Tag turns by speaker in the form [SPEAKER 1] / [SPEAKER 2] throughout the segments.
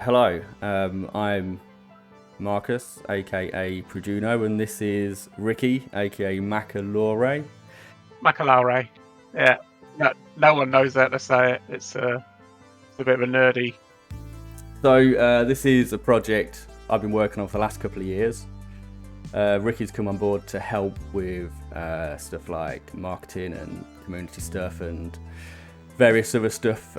[SPEAKER 1] Hello, I'm Marcus, aka Produno, and this is Ricky, aka Macalore.
[SPEAKER 2] Macalore. Yeah, no one knows how to say it. It's a bit of a nerdy.
[SPEAKER 1] So this is a project I've been working on for the last couple of years. Ricky's come on board to help with stuff like marketing and community stuff and various other stuff,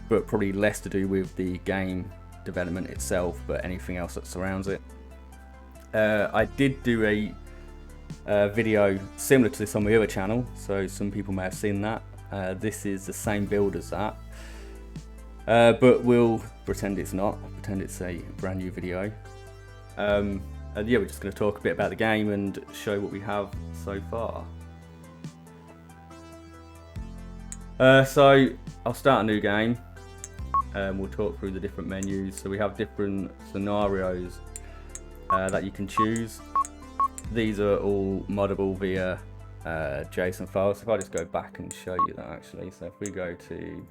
[SPEAKER 1] but probably less to do with the game development itself, but anything else that surrounds it. I did do a video similar to this on my other channel, so some people may have seen that. This is the same build as that, but we'll pretend it's not, pretend it's a brand new video. And yeah, we're just going to talk a bit about the game and show what we have so far. So I'll start a new game. We'll talk through the different menus. So we have different scenarios that you can choose. These are all moddable via JSON files. So if I just go back and show you that actually. So if we go to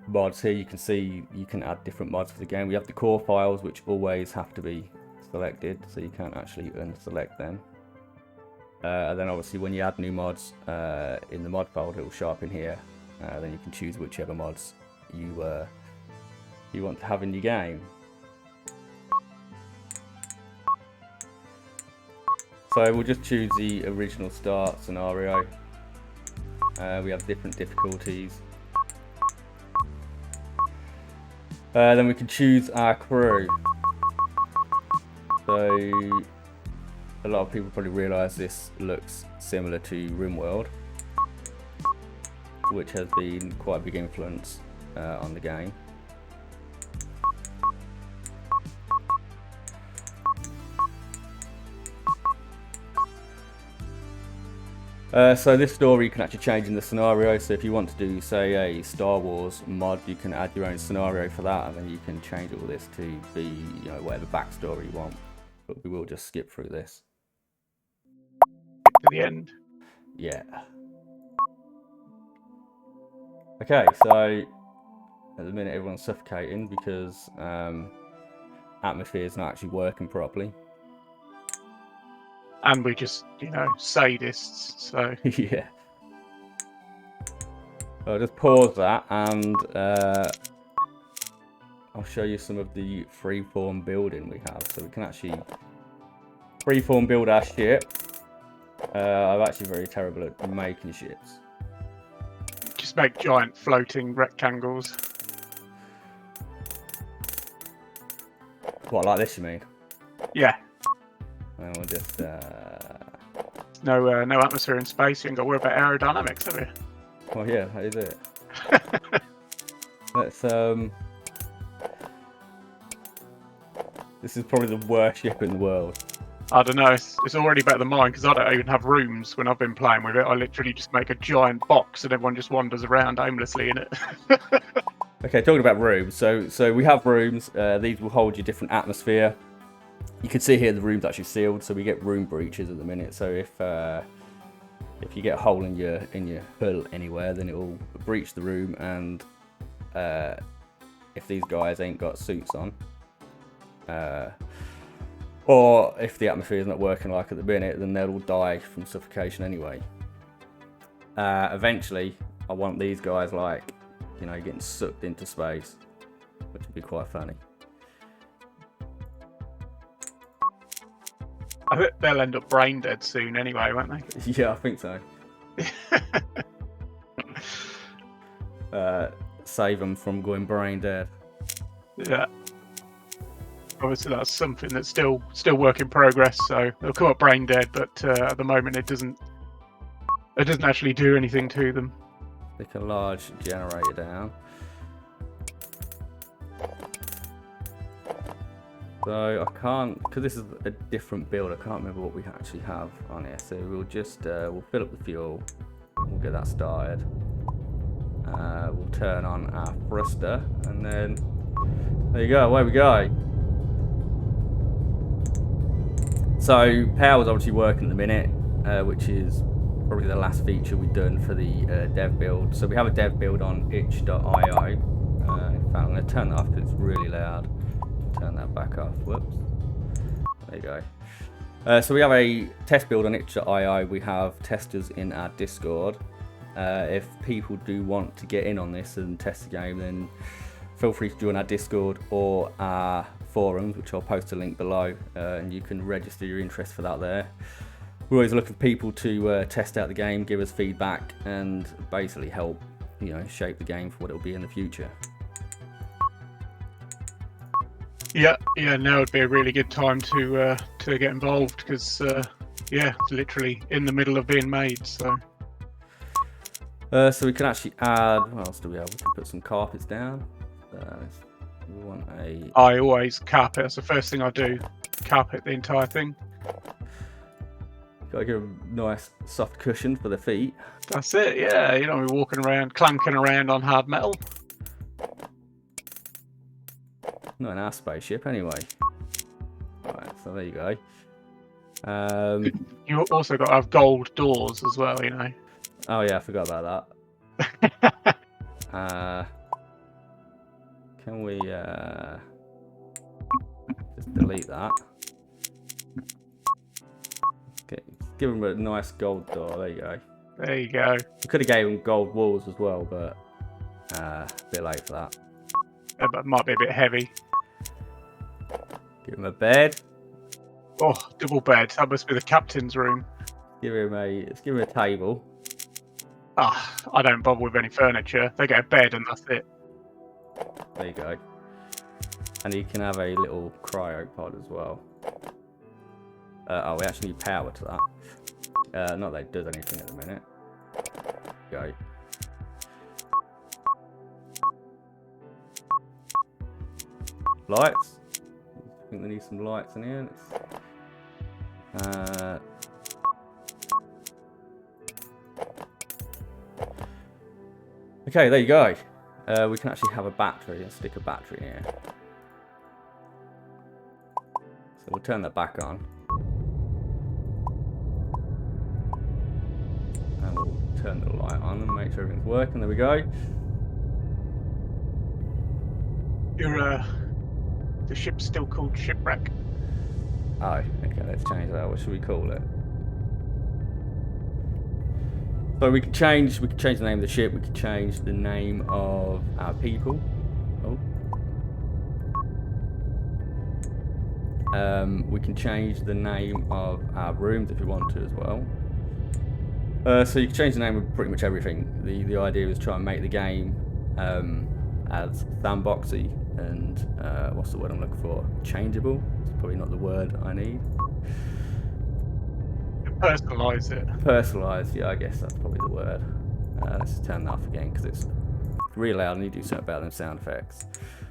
[SPEAKER 1] mods here, you can see you can add different mods for the game. We have the core files, which always have to be selected, so you can't actually unselect them. And then obviously when you add new mods in the mod folder, it will show up in here. Then you can choose whichever mods you want to have in your game. So we'll just choose the original start scenario. We have different difficulties. Then we can choose our crew. So a lot of people probably realise this looks similar to Rimworld, which has been quite a big influence on the game. So this story you can actually change in the scenario. So if you want to do, say, a Star Wars mod, you can add your own scenario for that, and then you can change all this to be, you know, whatever backstory you want. But we will just skip through this.
[SPEAKER 2] To the end.
[SPEAKER 1] Yeah. Okay, so at the minute everyone's suffocating because atmosphere is not actually working properly.
[SPEAKER 2] And we just, you know, sadists, so.
[SPEAKER 1] Yeah. I'll just pause that and I'll show you some of the freeform building we have. So we can actually freeform build our ship. I'm actually very terrible at making ships.
[SPEAKER 2] Just make giant floating rectangles.
[SPEAKER 1] What, like this you mean?
[SPEAKER 2] Yeah.
[SPEAKER 1] And we'll just
[SPEAKER 2] No atmosphere in space. You ain't got to worry about aerodynamics, have you?
[SPEAKER 1] well, yeah, that is it. Let's this is probably the worst ship in the world.
[SPEAKER 2] I don't know. It's already better than mine because I don't even have rooms when I've been playing with it. I literally just make a giant box and everyone just wanders around aimlessly in it.
[SPEAKER 1] Okay, talking about rooms. So we have rooms. These will hold your different atmosphere. You can see here the room's actually sealed, so we get room breaches at the minute. So if you get a hole in your hull anywhere, then it will breach the room. And if these guys ain't got suits on, or if the atmosphere is not working like at the minute, then they'll all die from suffocation anyway. Eventually, I want these guys, like, you know, getting sucked into space, which would be quite funny.
[SPEAKER 2] I bet they'll end up brain dead soon anyway, won't they?
[SPEAKER 1] Yeah, I think so. Save them from going brain dead.
[SPEAKER 2] Yeah. Obviously, that's something that's still work in progress. So they'll come up brain dead, but at the moment it doesn't actually do anything to them.
[SPEAKER 1] Stick a large generator down. So I can't, because this is a different build, I can't remember what we actually have on here. So we'll just we'll fill up the fuel. We'll get that started. We'll turn on our thruster, and then there you go, away we go. So power's obviously working at the minute, which is probably the last feature we've done for the dev build. So we have a dev build on itch.io. I'm going to turn that off because it's really loud. Turn that back off. Whoops. There you go. So we have a test build on itch.io. We have testers in our Discord. If people do want to get in on this and test the game, then feel free to join our Discord or our forums, which I'll post a link below, and you can register your interest for that there. We're always looking for people to test out the game, give us feedback, and basically help, shape the game for what it'll be in the future.
[SPEAKER 2] Yeah, now would be a really good time to get involved because it's literally in the middle of being made. So
[SPEAKER 1] we can actually add. What else do we have? We can put some carpets down. We want a.
[SPEAKER 2] I always carpet. That's the first thing I do. Carpet the entire thing.
[SPEAKER 1] Gotta give a nice soft cushion for the feet.
[SPEAKER 2] That's it. Yeah, you don't want to be walking around, clanking around on hard metal.
[SPEAKER 1] Not in our spaceship, anyway. Alright, so there you go.
[SPEAKER 2] You also got to have gold doors as well,
[SPEAKER 1] Oh yeah, I forgot about that. Can we just delete that? Okay, give them a nice gold door. There you go.
[SPEAKER 2] There you go.
[SPEAKER 1] We could have gave them gold walls as well, but a bit late for that.
[SPEAKER 2] But might be a bit heavy.
[SPEAKER 1] Give him a bed.
[SPEAKER 2] Oh, double bed. That must be the captain's room.
[SPEAKER 1] Let's give him a table.
[SPEAKER 2] I don't bother with any furniture. They get a bed and that's it.
[SPEAKER 1] There you go. And you can have a little cryo pod as well. We actually need power to that. Not that it does anything at the minute. Go. Lights. I think they need some lights in here. Okay, there you go. We can actually have a battery and stick a battery in here. So we'll turn that back on. And we'll turn the light on and make sure everything's working. There we go.
[SPEAKER 2] The ship's still called Shipwreck.
[SPEAKER 1] Oh, okay, let's change that. What should we call it? So we could change the name of the ship, we could change the name of our people. We can change the name of our rooms if you want to as well. So you can change the name of pretty much everything. The idea is try and make the game as sandboxy and what's the word I'm looking for? Changeable. It's probably not the word I need.
[SPEAKER 2] Personalise it.
[SPEAKER 1] Personalised, yeah, I guess that's probably the word. Let's just turn that off again because it's really loud and you do something better than sound effects.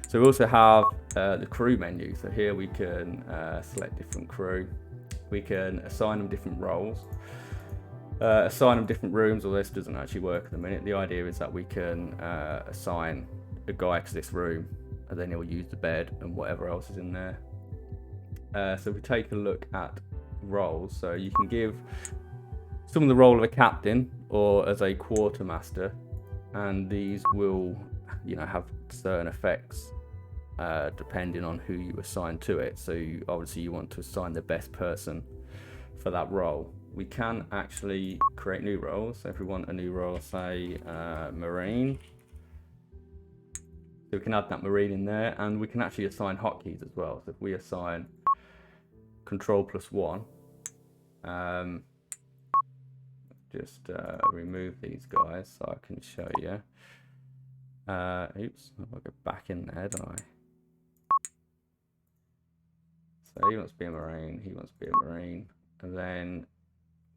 [SPEAKER 1] So we also have the crew menu. So here we can select different crew. We can assign them different roles. Assign them different rooms, although this doesn't actually work at the minute. The idea is that we can assign a guy to this room and then he'll use the bed and whatever else is in there. So if we take a look at roles, so you can give someone the role of a captain or as a quartermaster, and these will have certain effects depending on who you assign to it. So obviously you want to assign the best person for that role. We can actually create new roles. So if we want a new role, say Marine, so we can add that Marine in there, and we can actually assign hotkeys as well. So if we assign Control +1, just remove these guys so I can show you. Oops, I'll go back in there, don't I? So he wants to be a Marine, he wants to be a Marine, and then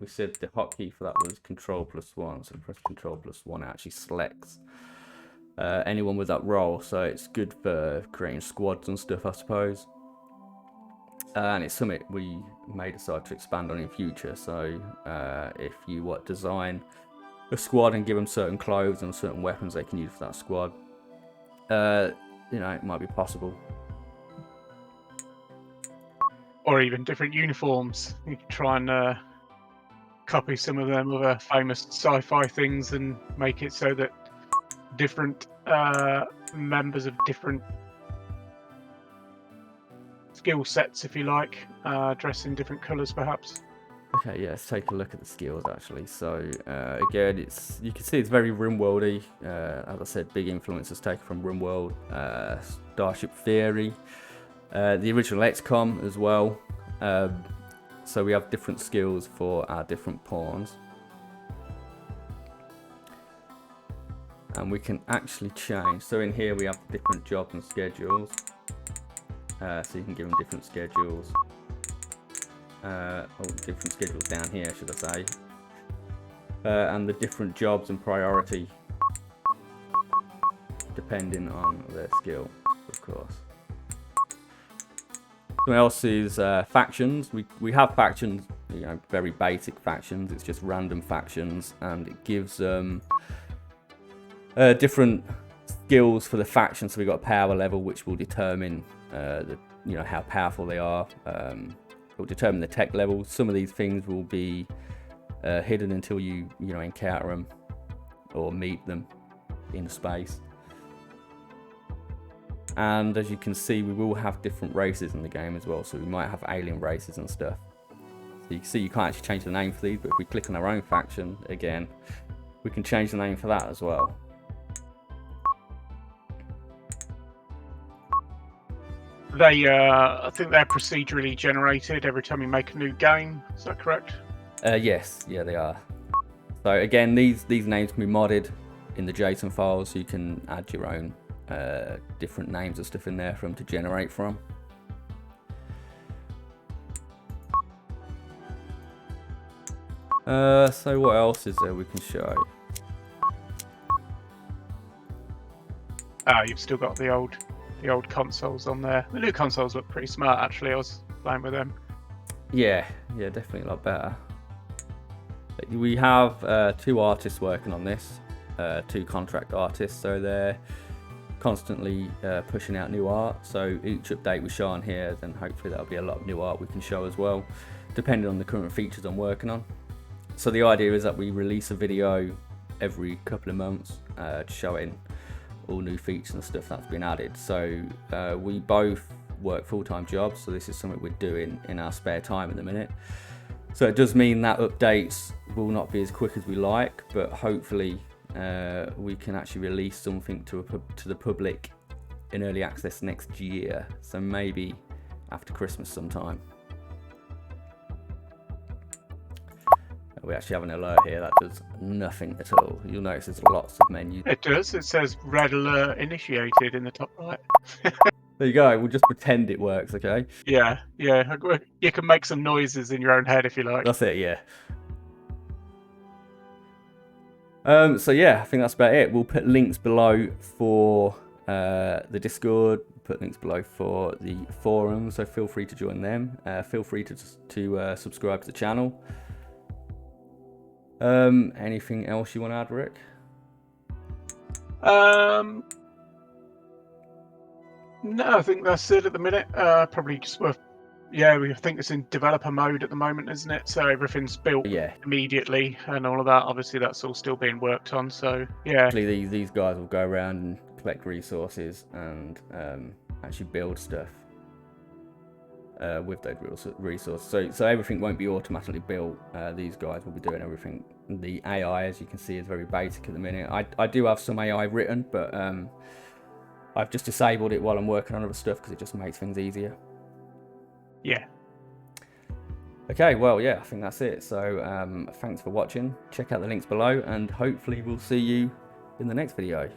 [SPEAKER 1] we said the hotkey for that was Control +1, so press Control +1, it actually selects anyone with that role, so it's good for creating squads and stuff, I suppose. And it's something we may decide to expand on in future. So if you design a squad and give them certain clothes and certain weapons they can use for that squad, it might be possible.
[SPEAKER 2] Or even different uniforms. You can try and copy some of them other famous sci-fi things and make it so that different members of different skill sets, if you like, dressed in different colours, perhaps.
[SPEAKER 1] Okay, yeah, let's take a look at the skills actually. So again, you can see it's very Rimworldy. As I said, big influences taken from Rimworld, Starship Theory, the original XCOM as well. So we have different skills for our different pawns, and we can actually change. So in here we have different jobs and schedules. So you can give them different schedules. Different schedules down here, should I say, and the different jobs and priority depending on their skill, of course. Something else is factions. We have factions, you know, very basic factions. It's just random factions, and it gives them different skills for the faction. So we've got a power level, which will determine how powerful they are. It will determine the tech level. Some of these things will be hidden until you encounter them or meet them in space. And as you can see, we will have different races in the game as well. So we might have alien races and stuff. So you can see you can't actually change the name for these, but if we click on our own faction again, we can change the name for that as well.
[SPEAKER 2] I think they're procedurally generated every time you make a new game. Is that correct?
[SPEAKER 1] Yes, yeah, they are. So again, these names can be modded in the JSON files, so you can add your own different names and stuff in there for them to generate from. So what else is there we can show?
[SPEAKER 2] You've still got the old consoles on there. The new consoles look pretty smart, actually. I was playing with them.
[SPEAKER 1] Yeah, definitely a lot better. We have 2 artists working on this, 2 contract artists, so they're constantly pushing out new art. So each update we show on here, then hopefully there'll be a lot of new art we can show as well, depending on the current features I'm working on. So the idea is that we release a video every couple of months, showing all new features and stuff that's been added. So we both work full-time jobs, so this is something we're doing in our spare time at the minute. So it does mean that updates will not be as quick as we like, but hopefully we can actually release something to the public in early access next year. So maybe after Christmas sometime. We actually have an alert here that does nothing at all. You'll notice there's lots of menus.
[SPEAKER 2] It does. It says red alert initiated in the top right.
[SPEAKER 1] There you go. We'll just pretend it works, okay?
[SPEAKER 2] Yeah. You can make some noises in your own head if you like.
[SPEAKER 1] That's it, yeah. So yeah, I think that's about it. We'll put links below for the Discord, put links below for the forum, so feel free to join them. Feel free to subscribe to the channel. Anything else you want to add, Rick?
[SPEAKER 2] No, I think that's it at the minute. Probably just worth. Yeah, we think it's in developer mode at the moment, isn't it? So everything's built immediately and all of that. Obviously, that's all still being worked on. So yeah.
[SPEAKER 1] Actually, these guys will go around and collect resources and actually build stuff with those resources. So everything won't be automatically built. These guys will be doing everything. The AI, as you can see, is very basic at the minute. I do have some AI written, but I've just disabled it while I'm working on other stuff because it just makes things easier.
[SPEAKER 2] Yeah.
[SPEAKER 1] Okay, well, yeah, I think that's it. So thanks for watching. Check out the links below, and hopefully we'll see you in the next video.